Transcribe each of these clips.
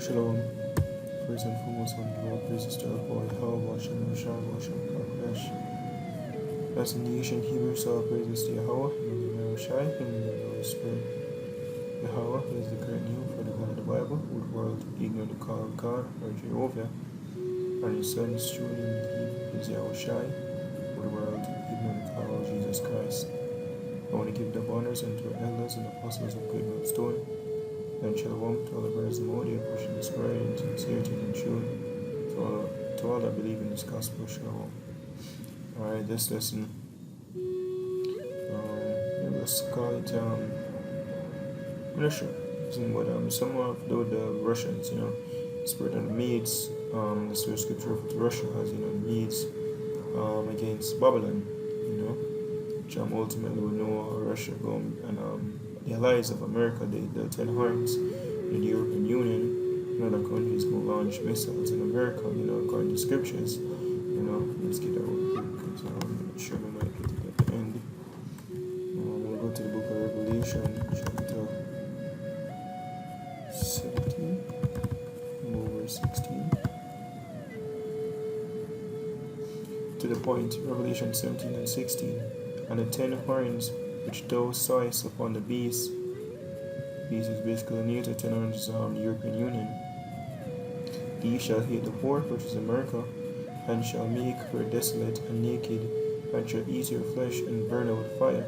Shalom. First and foremost, on the Lord, praises to our boy, Yahweh, Shem, Shalom, Shem, Kadesh. As in the ancient Hebrew, so praises to Yahweh, in the name of Shai, in the name of the Spirit. Yahweh is the current name for the God of the Bible, with the world ignorant to call God, or Jehovah, and his son's true name is Yahweh Shai, with the world ignorant to call Jesus Christ. I want to give the honors unto our elders and apostles of Great Millstone, and shalom to all the brothers and audio pushing this word in sincerity and truth. To all that believe in this gospel, shalom. Alright, this lesson, let's call it Russia. But some of the Russians, spread on the Medes, the source scripture for Russia has, the Medes against Babylon, which ultimately we know Russia going and the allies of America, the 10 horns, in the European Union, and other countries will launch missiles in America, according to scriptures. Let's get that one quick because I'm not sure we might get it at the end. We'll go to the book of Revelation, chapter 17, verse 16. To the point, Revelation 17 and 16. And the 10 horns which thou sawest upon the beast is basically near to 10 horns the European Union. These shall hate the poor, which is America, and shall make her desolate and naked, and shall eat your flesh and burn out fire.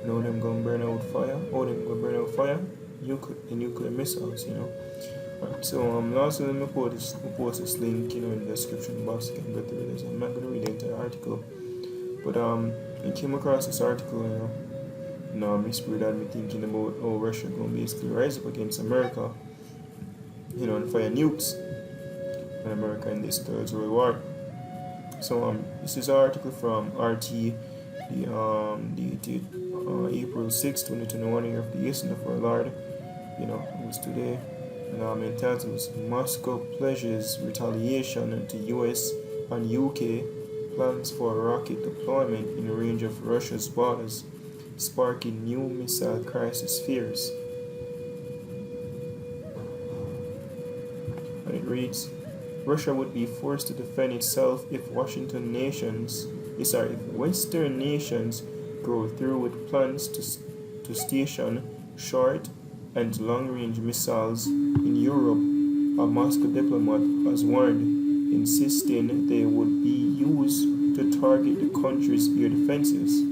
And how them gonna burn out fire? How them gonna burn out fire? The nuclear missiles, Right, so lastly, let me post this link, in the description box. You can go through this. I'm not gonna read the entire article, but I came across this article, my spirit had me thinking about how Russia going to basically rise up against America, and fire nukes and America in this Third World War. So this is an article from RT, the April 6, 2021 year of the Eastern of our Lord, it was today, and entitled Moscow pledges retaliation to US and UK plans for rocket deployment in range of Russia's borders, sparking new missile crisis fears. And it reads, Russia would be forced to defend itself if Western nations go through with plans to station short and long-range missiles in Europe, a Moscow diplomat has warned, insisting they would be used to target the country's air defenses.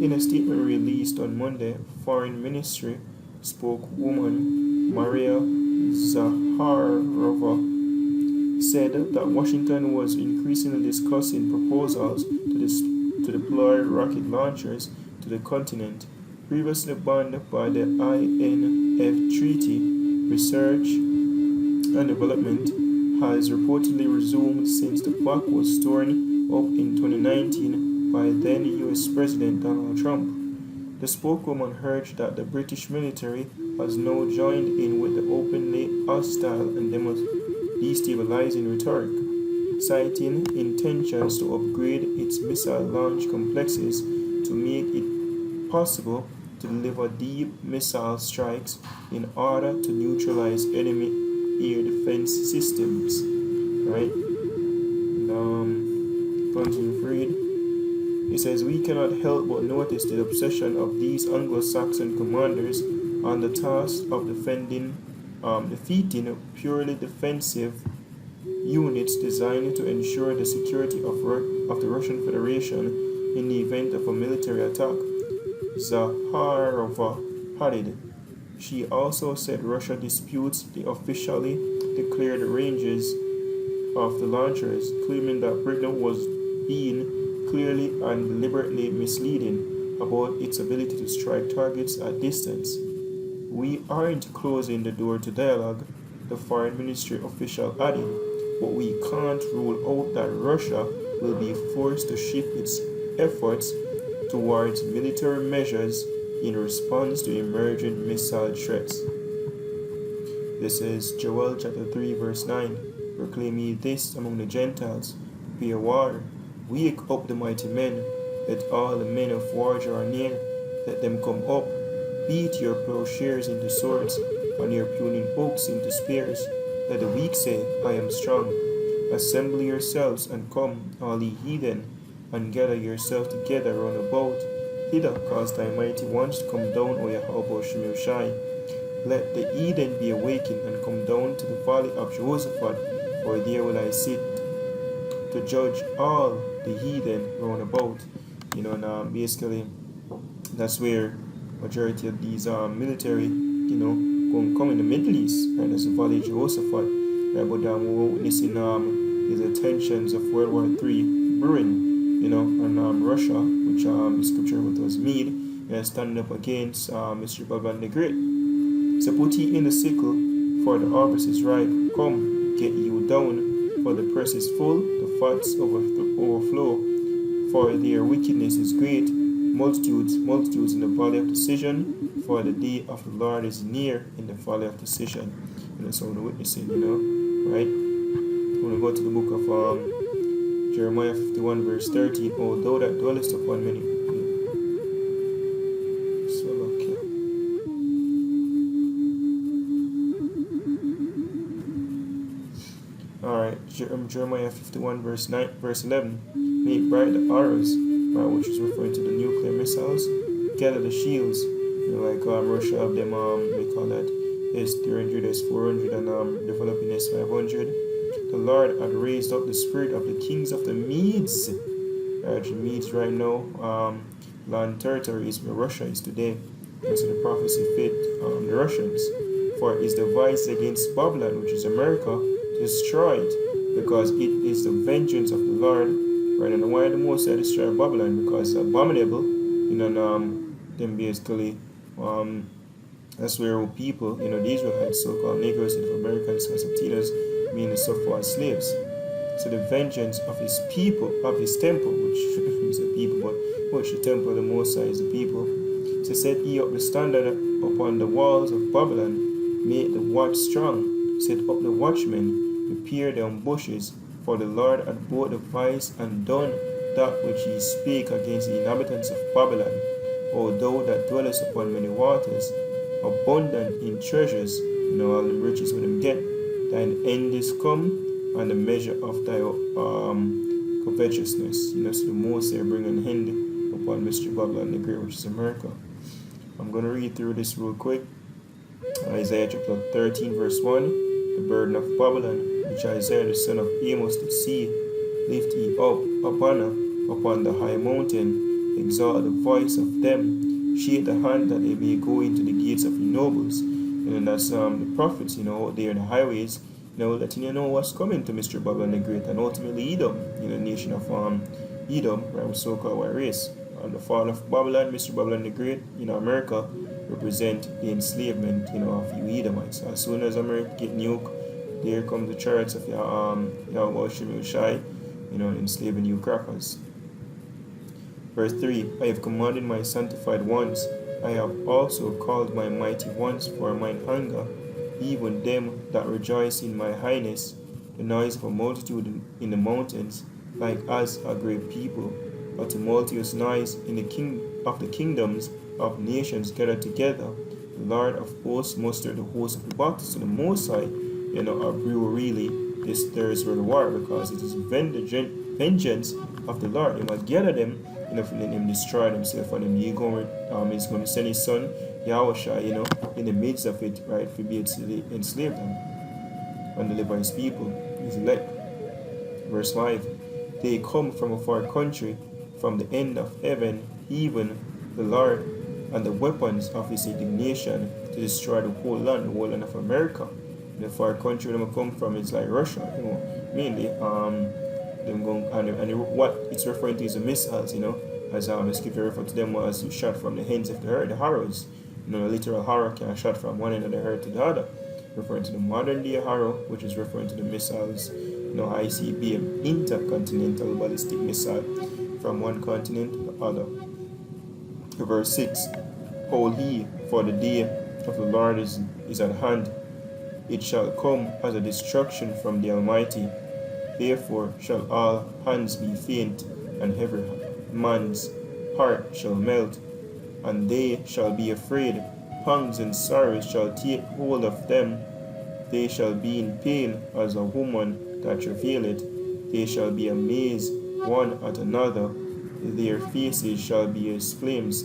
In a statement released on Monday, Foreign Ministry spokeswoman Maria Zakharova said that Washington was increasingly discussing proposals to deploy rocket launchers to the continent. Previously banned by the INF Treaty, research and development has reportedly resumed since the bloc was torn up in 2019 by then US President Donald Trump. The spokeswoman urged that the British military has now joined in with the openly hostile and destabilizing rhetoric, citing intentions to upgrade its missile launch complexes to make it possible to deliver deep missile strikes in order to neutralize enemy air defense systems. Right? Continue to read. It says, we cannot help but notice the obsession of these Anglo-Saxon commanders on the task of defeating purely defensive units designed to ensure the security of the Russian Federation in the event of a military attack, Zakharova added. She also said Russia disputes the officially declared ranges of the launchers, claiming that Britain was being clearly and deliberately misleading about its ability to strike targets at distance. We aren't closing the door to dialogue, the foreign ministry official added, but we can't rule out that Russia will be forced to shift its efforts towards military measures in response to emerging missile threats. This is Joel chapter 3 verse 9. Proclaim ye this among the Gentiles, prepare war, wake up the mighty men, let all the men of war draw near, let them come up, beat your plowshares into swords, and your pruning oaks into spears, Let the weak say, I am strong. Assemble yourselves and come, all ye heathen, and gather yourselves together round about. Hither cause thy mighty ones to come down, O Yahweh Shemel Shai. Let the heathen be awakened and come down to the valley of Jehoshaphat, for there will I sit to judge all the heathen round about. And basically, that's where majority of these military, going to come in the Middle East, right? That's the valley of Jehoshaphat. Right? But we're witnessing is the tensions of World War III brewing, and Russia, which the scripture was Mede, standing up against Mr. Babylon the Great. So put ye in the sickle, for the harvest is ripe. Come, get you down, for the press is full, the fats overflow, for their wickedness is great. Multitudes in the valley of decision, for the day of the Lord is near in the valley of decision. And that's all the witnessing, right? I'm going to go to the book of Jeremiah 51 verse 13. O thou that dwellest upon many. Alright, Jeremiah 51 verse 11. Make bright the arrows, which is referring to the nuclear missiles. Gather the shields, like Russia have them, they call that S-300, S-400, and developing S-500. The Lord had raised up the spirit of the kings of the Medes. The Medes right now, land territories where Russia is today. And so the prophecy fit the Russians. For it is devised against Babylon, which is America, to destroy it, because it is the vengeance of the Lord. Right, and why the Most High destroy Babylon? Because it's abominable, them basically, that's where people, the Israelites, so-called Negroes, Native Americans, Conceptinos, mean the suffer as slaves. So the vengeance of his people, of his temple, which is the people, but which the temple of the Most High is the people, to set ye up the standard upon the walls of Babylon, make the watch strong, set up the watchmen, prepare the ambushes, for the Lord had both devised and done that which he spake against the inhabitants of Babylon. O thou that dwellest upon many waters, abundant in treasures, all the riches with them get, thine end is come, and the measure of thy covetousness. So the Most High bring an end upon Mr. Babylon the Great, which is America. I'm going to read through this real quick. Isaiah chapter 13 verse 1. The burden of Babylon, which Isaiah the son of Amos did see, lift ye up upon the high mountain, exalt the voice of them, shake the hand that they may go into the gates of the nobles. And that's the prophets, out there in the highways, letting you know what's coming to Mr. Babylon the Great, and ultimately Edom, the nation of Edom, right, with so-called white race. On the fall of Babylon, Mr. Babylon the Great, America, represent the enslavement, of you Edomites. As soon as America get nuked, there comes the chariots of Yahweh Shemel Shai, enslaving you crackers. Verse 3, I have commanded my sanctified ones, I have also called my mighty ones for mine anger, even them that rejoice in my highness, the noise of a multitude in the mountains, like as a great people, a tumultuous noise in the kingdoms of nations gathered together. The Lord of hosts mustered the host of the battle. So the Most High, a brew really this Thursday war, because it is vengeance of the Lord. He must gather them, let him destroy himself, and he's going to send his son Yahushua, in the midst of it, right, to be able to enslave them and deliver his people, his elect. Verse 5, they come from a far country, from the end of heaven, even the Lord, and the weapons of his indignation to destroy the whole land of America. The far country them come from is like Russia, mainly. Them going and what it's referring to is the missiles, as the scripture referred to them as shot from the ends of the earth, the arrows. A literal arrow can shot from one end of the earth to the other, referring to the modern day arrow, which is referring to the missiles, ICBM, intercontinental ballistic missile, from one continent to the other. Verse 6, hold ye, for the day of the Lord is at hand. It shall come as a destruction from the Almighty. Therefore shall all hands be faint, and every man's heart shall melt, and they shall be afraid. Pangs and sorrows shall take hold of them, They shall be in pain as a woman that travaileth. They shall be amazed one at another. Their faces shall be as flames.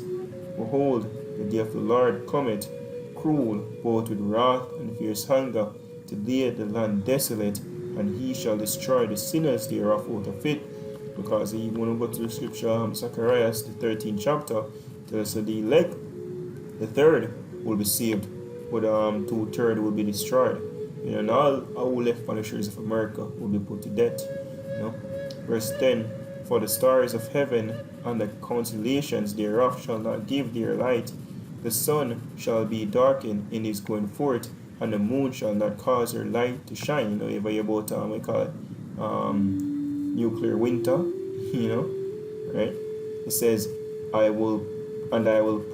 Behold, the day of the Lord cometh, cruel, both with wrath and fierce hunger, to lay the land desolate, and he shall destroy the sinners thereof out of it. Because even when we go to the scripture, Zechariah, the 13th chapter, tells us that the elect, the third, will be saved, but 2/3 will be destroyed. And all who left on the shores of America will be put to death. Verse 10, for the stars of heaven and the constellations thereof shall not give their light. The sun shall be darkened in his going forth, and the moon shall not cause her light to shine. If you about we call it nuclear winter, right? It says, I will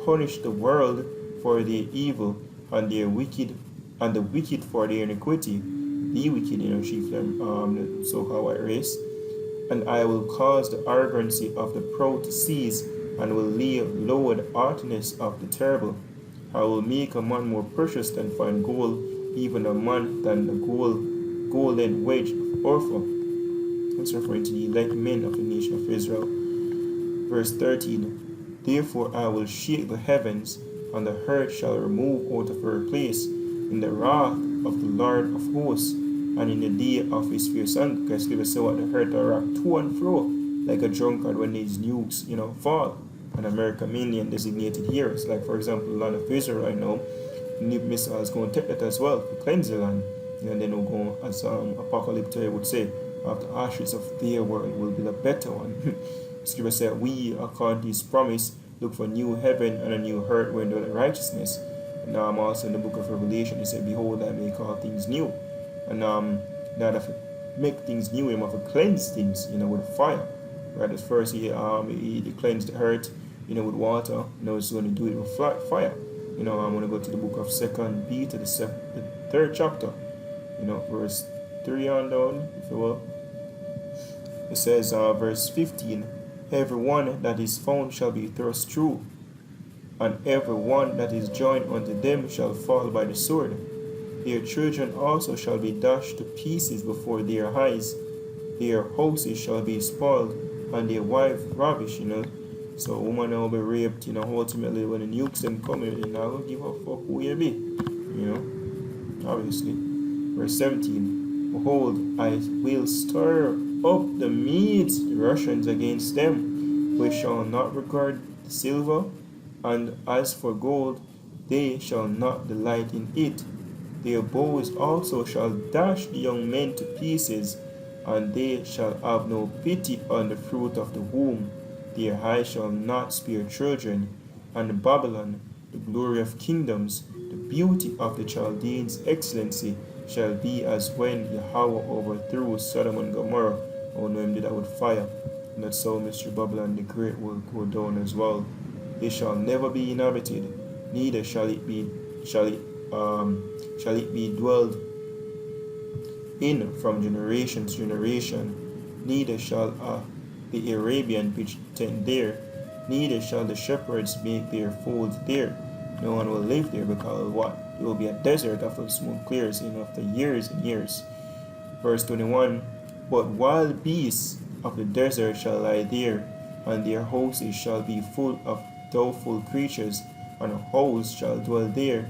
punish the world for their evil, and the wicked for their iniquity. The wicked, chiefly the so-called white race. And I will cause the arrogancy of the proud to cease, and will lay low the haughtiness of the terrible. I will make a man more precious than fine gold, even a man than the golden wedge of Ophir. That's referring to the elect men of the nation of Israel. Verse 13, therefore I will shake the heavens, and the earth shall remove out of her place, in the wrath of the Lord of hosts, and in the day of his fierce anger. Because they say what the earth will rock to and fro, like a drunkard when these nukes, fall. And America mainly in designated years. Like for example, the land of Israel right now, nuke missiles going to take that as well to cleanse the land. And then we'll go, as Apocalypse would say, after ashes of their world will be the better one. Scripture said, we, according to his promise, look for new heaven and a new earth where dwelleth righteousness. And also in the book of Revelation, he said, behold, I make all things new. And that if make things new, he must cleanse things, with fire. Right, at first he cleansed the earth, with water. He's going to do it with fire. I'm going to go to the book of 2 Peter, the 3rd chapter, verse 3 on down, if you will. It says, verse 15, every one that is found shall be thrust through, and every one that is joined unto them shall fall by the sword. Their children also shall be dashed to pieces before their eyes. Their houses shall be spoiled, and their wives ravished, So a woman will be raped, ultimately when the nukes them come, they're not going to give a fuck who you be, obviously. Verse 17, behold, I will stir up the Medes, the Russians, against them, which shall not regard silver, and as for gold, they shall not delight in it. Their bows also shall dash the young men to pieces, and they shall have no pity on the fruit of the womb. Their eyes shall not spare children. And Babylon, the glory of kingdoms, the beauty of the Chaldeans' excellency, shall be as when Yahweh overthrew Sodom and Gomorrah. Oh no, him did that with fire. And that's how Mr. Babylon the Great will go down as well. They shall never be inhabited, neither shall it be dwelled in from generation to generation. Neither shall the Arabian pitch tent there, neither shall the shepherds make their folds there. No one will live there, because what? It will be a desert after the smoke clears, after years and years. Verse 21, but wild beasts of the desert shall lie there, and their houses shall be full of doubtful creatures, and hosts shall dwell there,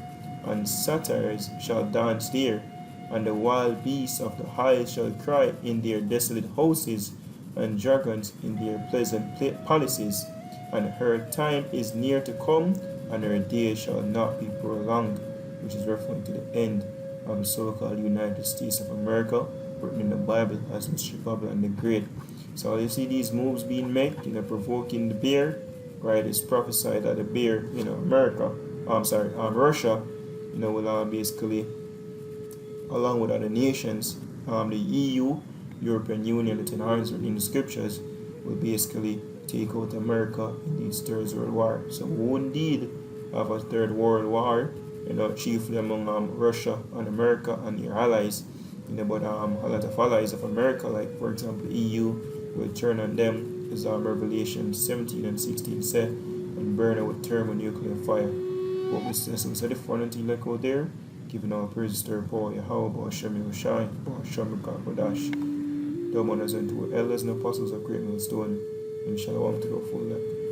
and satyrs shall dance there, and the wild beasts of the hills shall cry in their desolate houses, and dragons in their pleasant palaces. And her time is near to come, and her days shall not be prolonged, which is referring to the end of the so-called United States of America, written in the Bible as Mr. Babylon the Great. So you see these moves being made, provoking the bear, right? It's prophesied that the bear, Russia, will basically, along with other nations, the EU, European Union, the 10 horns in the scriptures, will basically take out America in this third world war. So we will indeed have a third world war, chiefly among Russia and America and their allies. But a lot of allies of America, like for example the EU, will turn on them, as Revelation 17 and 16 said, and burn out with thermonuclear fire. But we said the funny thing like out there, Giving all praises to her power, Yahweh, Hashem Yahushai, Hashem Kakodash. The mothers and two elders and apostles of Great Millstone, and shalom to the full length.